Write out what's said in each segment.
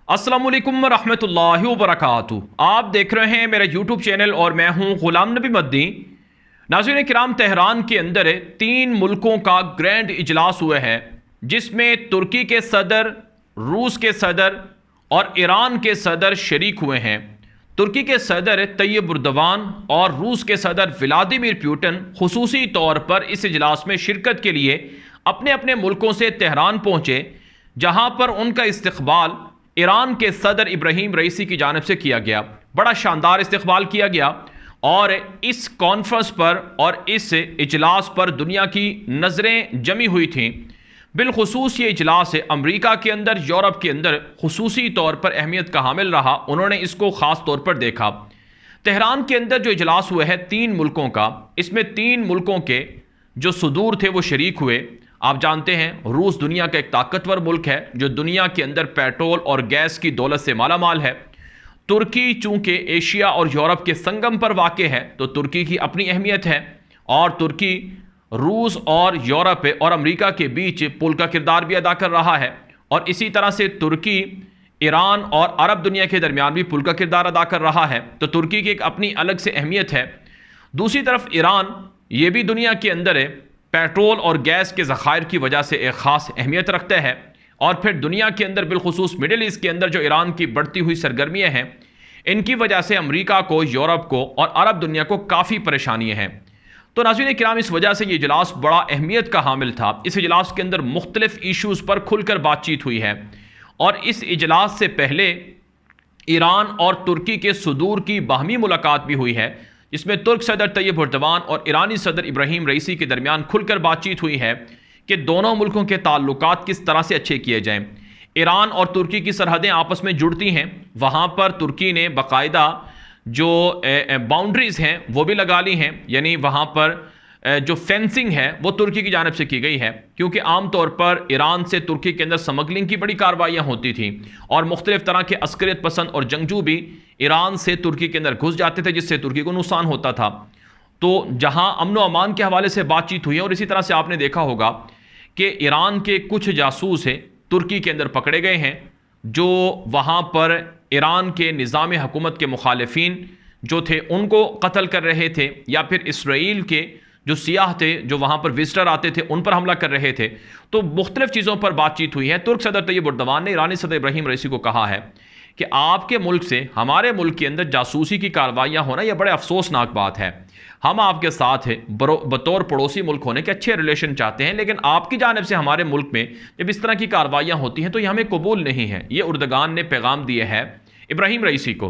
अस्सलामुअलैकुम रहमतुल्लाहि व बरकातुहू। आप देख रहे हैं मेरा यूट्यूब चैनल और मैं हूं गुलाम नबी मद्दी। नाज़रीन किराम, तेहरान के अंदर 3 मुल्कों का ग्रैंड इजलास हुआ है जिसमें तुर्की के सदर, रूस के सदर और ईरान के सदर शरीक हुए हैं। तुर्की के सदर तैयब एर्दोगान और रूस के सदर व्लादिमीर पुतिन खुसूसी तौर पर इस इजलास में शिरकत के लिए अपने अपने मुल्कों से तेहरान पहुँचे, जहाँ पर उनका इस्तकबाल ईरान के सदर इब्राहिम रईसी की जानिब से किया गया। बड़ा शानदार इस्तकबाल किया गया और इस कॉन्फ्रेंस पर और इस इजलास पर दुनिया की नज़रें जमी हुई थीं। बिलखुसूस ये इजलास अमरीका के अंदर, यूरोप के अंदर खुसूसी तौर पर अहमियत का हामिल रहा। उन्होंने इसको ख़ास तौर पर देखा। तेहरान के अंदर जो इजलास हुआ है 3 मुल्कों का, इसमें 3 मुल्कों के जो सदूर थे वो शरीक हुए। आप जानते हैं रूस दुनिया का एक ताकतवर मुल्क है जो दुनिया के अंदर पेट्रोल और गैस की दौलत से माला माल है। तुर्की चूंकि एशिया और यूरोप के संगम पर वाक़ है तो तुर्की की अपनी अहमियत है और तुर्की रूस और यूरोप और अमेरिका के बीच पुल का किरदार भी अदा कर रहा है। और इसी तरह से तुर्की ईरान और अरब दुनिया के दरमियान भी पुल का किरदार अदा कर रहा है। तो तुर्की की एक अपनी अलग से अहमियत है। दूसरी तरफ ईरान ये भी दुनिया के अंदर पेट्रोल और गैस के ज़खायर की वजह से एक ख़ास अहमियत रखता है। और फिर दुनिया के अंदर बिलखुसूस मिडिल ईस्ट के अंदर जो ईरान की बढ़ती हुई सरगर्मियाँ हैं, इनकी वजह से अमेरिका को, यूरोप को और अरब दुनिया को काफ़ी परेशानियाँ हैं। तो नाज़रीन किराम, इस वजह से ये इजलास बड़ा अहमियत का हामिल था। इस इजलास के अंदर मुख्तलिफ इशूज़ पर खुलकर बातचीत हुई है और इस इजलास से पहले ईरान और तुर्की के सदूर की बाहमी मुलाकात भी हुई है, जिसमें तुर्क सदर तैयब एर्दोगान और ईरानी सदर इब्राहिम रईसी के दरमियान खुलकर बातचीत हुई है कि दोनों मुल्कों के ताल्लुकात किस तरह से अच्छे किए जाएं। ईरान और तुर्की की सरहदें आपस में जुड़ती हैं, वहाँ पर तुर्की ने बाकायदा जो बाउंड्रीज़ हैं वो भी लगा ली हैं, यानी वहाँ पर जो फेंसिंग है वो तुर्की की जानिब से की गई है, क्योंकि आमतौर पर ईरान से तुर्की के अंदर स्मगलिंग की बड़ी कार्रवाइयाँ होती थीं और मुख्तलिफ तरह के अस्करियत पसंद और जंगजू भी ईरान से तुर्की के अंदर घुस जाते थे, जिससे तुर्की को नुकसान होता था। तो जहाँ अमन व अमान के हवाले से बातचीत हुई है और इसी तरह से आपने देखा होगा कि ईरान के कुछ जासूस तुर्की के अंदर पकड़े गए हैं जो वहाँ पर ईरान के निज़ाम हुकूमत के मुखालिफिन जो थे उनको कत्ल कर रहे थे, या फिर इसराइल के जो सियाह थे जो वहाँ पर विजिटर आते थे उन पर हमला कर रहे थे। तो मुख्तलिफ चीज़ों पर बातचीत हुई है। तुर्क सदर तैयब एर्दोगान ने ईरानी सदर इब्राहिम रईसी को कहा है कि आपके मुल्क से हमारे मुल्क के अंदर जासूसी की कार्रवाइयाँ होना यह बड़े अफसोसनाक बात है। हम आपके साथ बतौर पड़ोसी मुल्क होने के अच्छे रिलेशन चाहते हैं, लेकिन आपकी जानिब से हमारे मुल्क में जब इस तरह की कार्रवाइयाँ होती हैं तो यह हमें कबूल नहीं है। ये एर्दोगान ने पैगाम दिए है इब्राहिम रईसी को।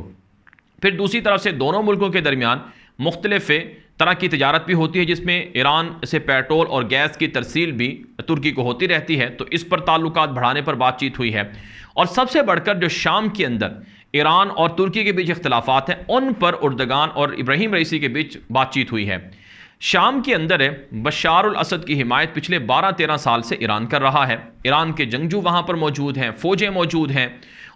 फिर दूसरी तरफ से दोनों मुल्कों के दरमियान मुख्तलिफ तरह की तजारत भी होती है, जिसमें ईरान से पेट्रोल और गैस की तरसील भी तुर्की को होती रहती है। तो इस पर ताल्लुकात बढ़ाने पर बातचीत हुई है। और सबसे बढ़कर जो शाम के अंदर ईरान और तुर्की के बीच इख्तलाफात हैं उन पर एर्दोगान और इब्राहिम रईसी के बीच बातचीत हुई है। शाम के अंदर बशार अल असद की हिमायत पिछले 12-13 साल से ईरान कर रहा है। ईरान के जंगजू वहाँ पर मौजूद हैं, फ़ौजें मौजूद हैं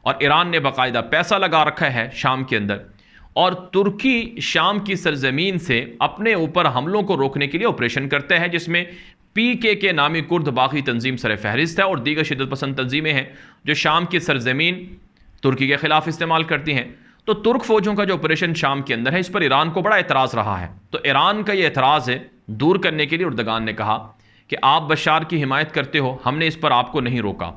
और ईरान ने बाकायदा पैसा लगा रखा है शाम के अंदर। और तुर्की शाम की सरजमीन से अपने ऊपर हमलों को रोकने के लिए ऑपरेशन करता है, जिसमें PKK नामी कुर्द बागी तंजीम सर फहरिस्त है और दीगर शिद्दत पसंद तंजीमें हैं जो शाम की सरजमीन तुर्की के ख़िलाफ़ इस्तेमाल करती हैं। तो तुर्क फ़ौजों का जो ऑपरेशन शाम के अंदर है इस पर ईरान को बड़ा एतराज़ रहा है। तो ईरान का ये एतराज़ दूर करने के लिए एर्दोगान ने कहा कि आप बशार की हिमायत करते हो, हमने इस पर आपको नहीं रोका,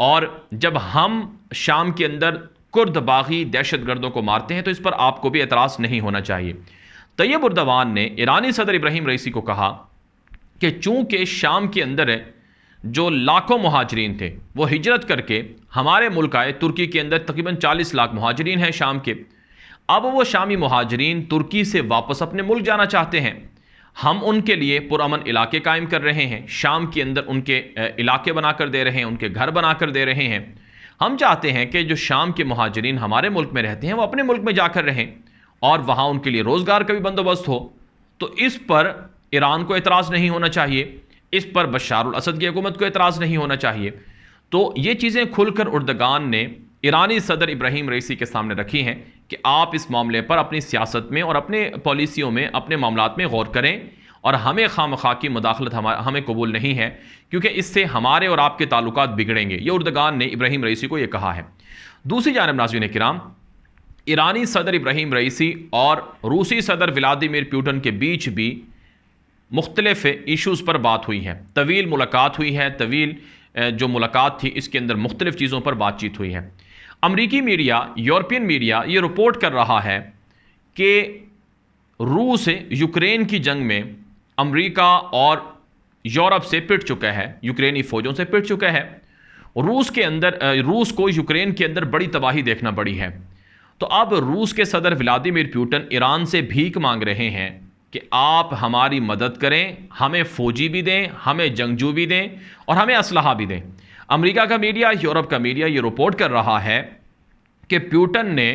और जब हम शाम के अंदर कुर्द बागी दहशतगर्दों को मारते हैं तो इस पर आपको भी एतराज़ नहीं होना चाहिए। तैयब एर्दोगान ने ईरानी सदर इब्राहिम रईसी को कहा कि चूँकि शाम के अंदर जो लाखों मुहाजिरीन थे वो हिजरत करके हमारे मुल्क आए, तुर्की के अंदर तकरीबन 40 लाख मुहाजिरीन हैं शाम के। अब वो शामी मुहाजिरीन तुर्की से वापस अपने मुल्क जाना चाहते हैं। हम उनके लिए पुरअमन इलाके कायम कर रहे हैं, शाम के अंदर उनके इलाके बनाकर दे रहे हैं, उनके घर बनाकर दे रहे हैं। हम चाहते हैं कि जो शाम के मुहाजिरीन हमारे मुल्क में रहते हैं वो अपने मुल्क में जाकर रहें और वहाँ उनके लिए रोज़गार का भी बंदोबस्त हो। तो इस पर ईरान को एतराज़ नहीं होना चाहिए, इस पर बशार अल असद की हुकूमत को एतराज़ नहीं होना चाहिए। तो ये चीज़ें खुलकर एर्दोगान ने ईरानी सदर इब्राहिम रईसी के सामने रखी हैं कि आप इस मामले पर अपनी सियासत में और अपने पॉलिसियों में, अपने मामलात में गौर करें और हमें खामखा की मुदाखलत हमें कबूल नहीं है, क्योंकि इससे हमारे और आपके ताल्लुकात बिगड़ेंगे। ये उर्दगान ने इब्राहिम रईसी को ये कहा है। दूसरी जानब नाज़रीन किराम, ईरानी सदर इब्राहिम रईसी और रूसी सदर व्लादिमीर पुतिन के बीच भी मुख्तलिफ इशूज़ पर बात हुई है, तवील मुलाकात हुई है। तवील जो मुलाकात थी इसके अंदर मुख्तलिफ चीज़ों पर बातचीत हुई है। अमरीकी मीडिया, यूरोपियन मीडिया ये रिपोर्ट कर रहा है कि रूस यूक्रेन की जंग में अमरीका और यूरोप से पिट चुका है, यूक्रेनी फ़ौजों से पिट चुका है। रूस को यूक्रेन के अंदर बड़ी तबाही देखना पड़ी है। तो अब रूस के सदर व्लादिमीर पुतिन ईरान से भीख मांग रहे हैं कि आप हमारी मदद करें, हमें फ़ौजी भी दें, हमें जंगजू भी दें और हमें असलहा भी दें। अमेरिका का मीडिया, यूरोप का मीडिया ये रिपोर्ट कर रहा है कि पुतिन ने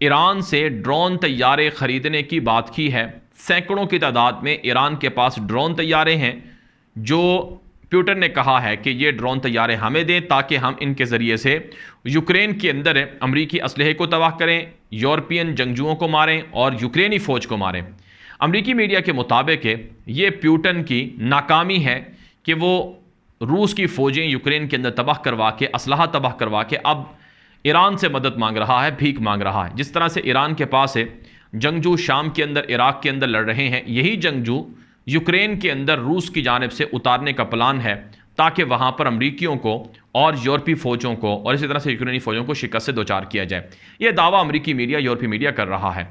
ईरान से ड्रोन तैयारे ख़रीदने की बात की है। सैकड़ों की तादाद में ईरान के पास ड्रोन तैयारे हैं, जो पुतिन ने कहा है कि ये ड्रोन तैयारे हमें दें ताकि हम इनके ज़रिए से यूक्रेन के अंदर अमरीकी असलहे को तबाह करें, यूरोपियन जंगजुओं को मारें और यूक्रेनी फ़ौज को मारें। अमरीकी मीडिया के मुताबिक ये पुतिन की नाकामी है कि वो रूस की फ़ौजें यूक्रेन के अंदर तबाह करवा के, असलहा तबाह करवा के अब ईरान से मदद मांग रहा है, भीख मांग रहा है। जिस तरह से ईरान के पास जंगजू शाम के अंदर, इराक़ के अंदर लड़ रहे हैं, यही जंगजू यूक्रेन के अंदर रूस की जानिब से उतारने का प्लान है ताकि वहाँ पर अमरीकियों को और यूरोपीय फ़ौजों को और इसी तरह से यूक्रेनी फ़ौजों को शिकस्त से दोचार किया जाए। यह दावा अमरीकी मीडिया, यूरोपीय मीडिया कर रहा है।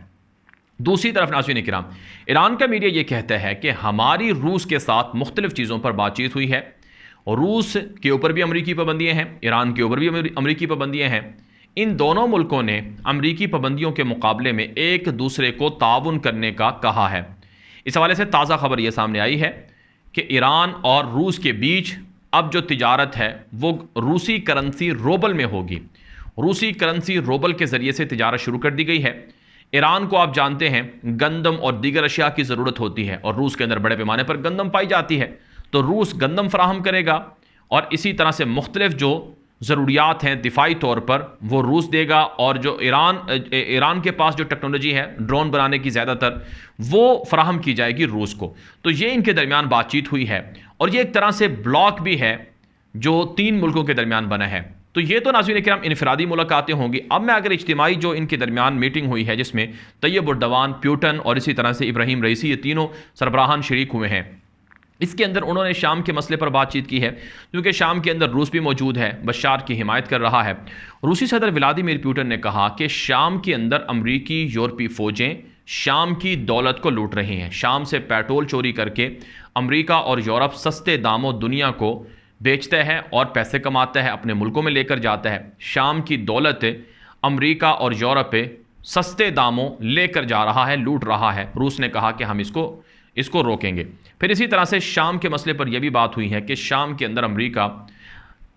दूसरी तरफ नाज़रीन किराम, ईरान का मीडिया ये कहता है कि हमारी रूस के साथ मुख्तलिफ़ चीज़ों पर बातचीत हुई है। रूस के ऊपर भी अमरीकी पाबंदियाँ हैं, ईरान के ऊपर भी अमरीकी पाबंदियाँ हैं। इन दोनों मुल्कों ने अमरीकी पाबंदियों के मुकाबले में एक दूसरे को ताउन करने का कहा है। इस हवाले से ताज़ा खबर यह सामने आई है कि ईरान और रूस के बीच अब जो तिजारत है वो रूसी करेंसी रूबल में होगी। रूसी करेंसी रूबल के ज़रिए से तिजारत शुरू कर दी गई है। ईरान को आप जानते हैं गंदम और दीगर अशिया की ज़रूरत होती है और रूस के अंदर बड़े पैमाने पर गंदम पाई जाती है, तो रूस गंदम फराहम करेगा और इसी तरह से मुख्तलिफ जो ज़रूरियात हैं दिफाई तौर पर वो रूस देगा। और जो ईरान के पास जो टेक्नोलॉजी है ड्रोन बनाने की ज़्यादातर, वो फराहम की जाएगी रूस को। तो ये इनके दरमियान बातचीत हुई है और ये एक तरह से ब्लॉक भी है जो तीन मुल्कों के दरमियान बना है। तो ये तो नाज़रीन किराम इनफरादी मुलाकातें होंगी। अब मैं अगर इज्तिमाई जो इनके दरमियान मीटिंग हुई है जिसमें तैयब उर्दवान, पुतिन और इसी तरह से इब्राहिम रईसी, ये तीनों सरबराहान शरीक हुए हैं, इसके अंदर उन्होंने शाम के मसले पर बातचीत की है, क्योंकि शाम के अंदर रूस भी मौजूद है, बशार की हिमायत कर रहा है। रूसी सदर व्लादिमीर पुतिन ने कहा कि शाम के अंदर अमरीकी यूरोपीय फ़ौजें शाम की दौलत को लूट रही हैं। शाम से पेट्रोल चोरी करके अमरीका और यूरोप सस्ते दामों दुनिया को बेचता है और पैसे कमाता है, अपने मुल्कों में लेकर जाता है। शाम की दौलत अमरीका और यूरोप सस्ते दामों लेकर जा रहा है, लूट रहा है। रूस ने कहा कि हम इसको रोकेंगे। फिर इसी तरह से शाम के मसले पर यह भी बात हुई है कि शाम के अंदर अमरीका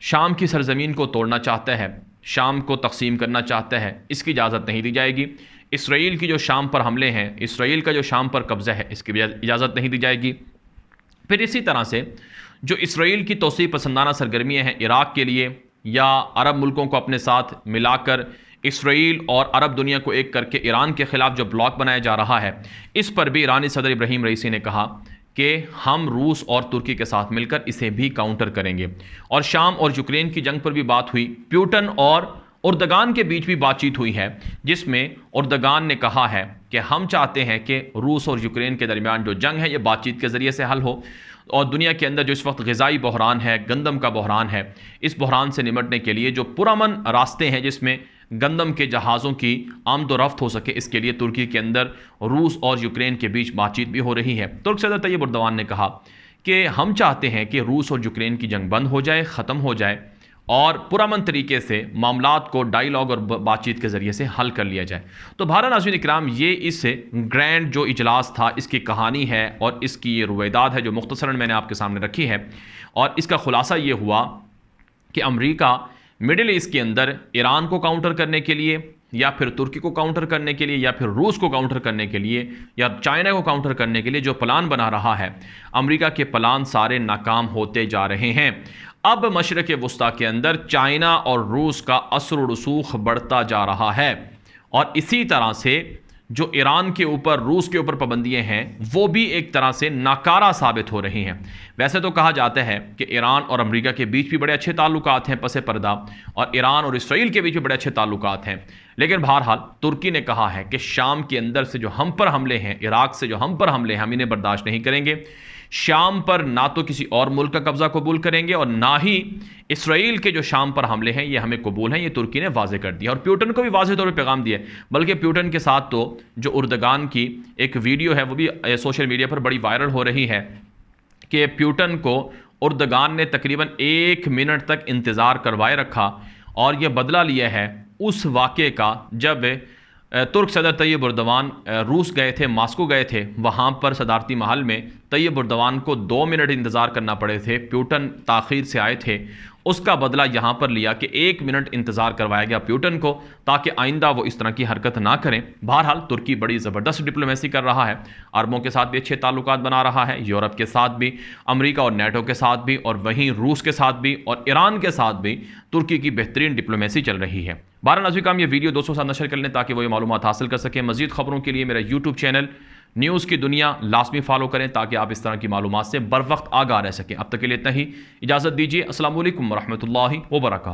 शाम की सरजमीन को तोड़ना चाहता है, शाम को तकसीम करना चाहता है, इसकी इजाज़त नहीं दी जाएगी। इसराइल की जो शाम पर हमले हैं, इसराइल का जो शाम पर कब्ज़ा है, इसकी भी इजाज़त नहीं दी जाएगी। फिर इसी तरह से जो इसराइल की तोसी पसंदाना सरगर्मियाँ हैं इराक़ के लिए या अरब मुल्कों को अपने साथ मिलाकर इसराइल और अरब दुनिया को एक करके ईरान के ख़िलाफ़ जो ब्लॉक बनाया जा रहा है, इस पर भी ईरानी सदर इब्राहिम रईसी ने कहा कि हम रूस और तुर्की के साथ मिलकर इसे भी काउंटर करेंगे। और शाम और यूक्रेन की जंग पर भी बात हुई। पुतिन और उर्दगान के बीच भी बातचीत हुई है, जिसमें उर्दगान ने कहा है कि हम चाहते हैं कि रूस और यूक्रेन के दरमियान जो जंग है ये बातचीत के ज़रिए से हल हो और दुनिया के अंदर जो इस वक्त ग़िज़ाई बहरान है, गंदम का बहरान है, इस बहरान से निमटने के लिए जो पुरअमन रास्ते हैं जिसमें गंदम के जहाज़ों की आमदोरफ्त हो सके, इसके लिए तुर्की के अंदर रूस और यूक्रेन के बीच बातचीत भी हो रही है। तुर्क सदर तैयब उर्दवान ने कहा कि हम चाहते हैं कि रूस और यूक्रेन की जंग बंद हो जाए, ख़त्म हो जाए और पुरअमन तरीके से मामलात को डायलॉग और बातचीत के ज़रिए से हल कर लिया जाए। तो भारत नाज़रीन इकराम, ये इस ग्रैंड जो इजलास था इसकी कहानी है और इसकी ये रुवैदाद है जो मुख्तसरन मैंने आपके सामने रखी है। और इसका खुलासा ये हुआ कि अमरीका मिडिल ईस्ट के अंदर ईरान को काउंटर करने के लिए या फिर तुर्की को काउंटर करने के लिए या फिर रूस को काउंटर करने के लिए या चाइना को काउंटर करने के लिए जो प्लान बना रहा है, अमेरिका के प्लान सारे नाकाम होते जा रहे हैं। अब मशरक़ वस्ता के अंदर चाइना और रूस का असर रसूख बढ़ता जा रहा है और इसी तरह से जो ईरान के ऊपर, रूस के ऊपर पाबंदियां हैं, वो भी एक तरह से नाकारा साबित हो रही हैं। वैसे तो कहा जाता है कि ईरान और अमेरिका के बीच भी बड़े अच्छे ताल्लुकात हैं पसे पर्दा, और ईरान और इसराइल के बीच भी बड़े अच्छे ताल्लुकात हैं, लेकिन बहरहाल तुर्की ने कहा है कि शाम के अंदर से जो हम पर हमले हैं, इराक से जो हम पर हमले हैं, हम इन्हें बर्दाश्त नहीं करेंगे। शाम पर ना तो किसी और मुल्क का कब्जा कबूल करेंगे और ना ही इसराइल के जो शाम पर हमले हैं ये हमें कबूल हैं। ये तुर्की ने वाजे कर दिया और प्यूटन को भी वाजे तौर पर पैगाम दिया। बल्कि प्यूटन के साथ तो जो उर्दगान की एक वीडियो है वो भी सोशल मीडिया पर बड़ी वायरल हो रही है कि प्यूटन को उर्दगान ने तकरीबन 1 मिनट तक इंतज़ार करवाए रखा और यह बदला लिया है उस वाक़े का जब तुर्क सदर तैयब एर्दोगान रूस गए थे, मास्को गए थे। वहाँ पर सदारती महल में तैयब एर्दोगान को 2 मिनट इंतज़ार करना पड़े थे, प्यूटन ताख़ीर से आए थे। उसका बदला यहाँ पर लिया कि 1 मिनट इंतज़ार करवाया गया प्यूटन को, ताकि आइंदा वो इस तरह की हरकत ना करें। बहरहाल तुर्की बड़ी ज़बरदस्त डिप्लोमेसी कर रहा है, अरबों के साथ भी अच्छे ताल्लुकात बना रहा है, यूरोप के साथ भी, अमेरिका और नेटो के साथ भी, और वहीं रूस के साथ भी और ईरान के साथ भी तुर्की की बेहतरीन डिप्लोमेसी चल रही है। बहरहाल नाज़रीन हम ये वीडियो दोस्तों के साथ नशर कर लें ताकि वो ये मालूमात हासिल कर सकें। मज़ीद खबरों के लिए मेरा यूट्यूब चैनल न्यूज़ की दुनिया लाजमी फॉलो करें ताकि आप इस तरह की मालूमात से बर वक्त आगाह रह सकें। अब तक के लिए इतना ही, इजाज़त दीजिए। अस्सलाम वालेकुम रहमतुल्लाहि व बरकातहू।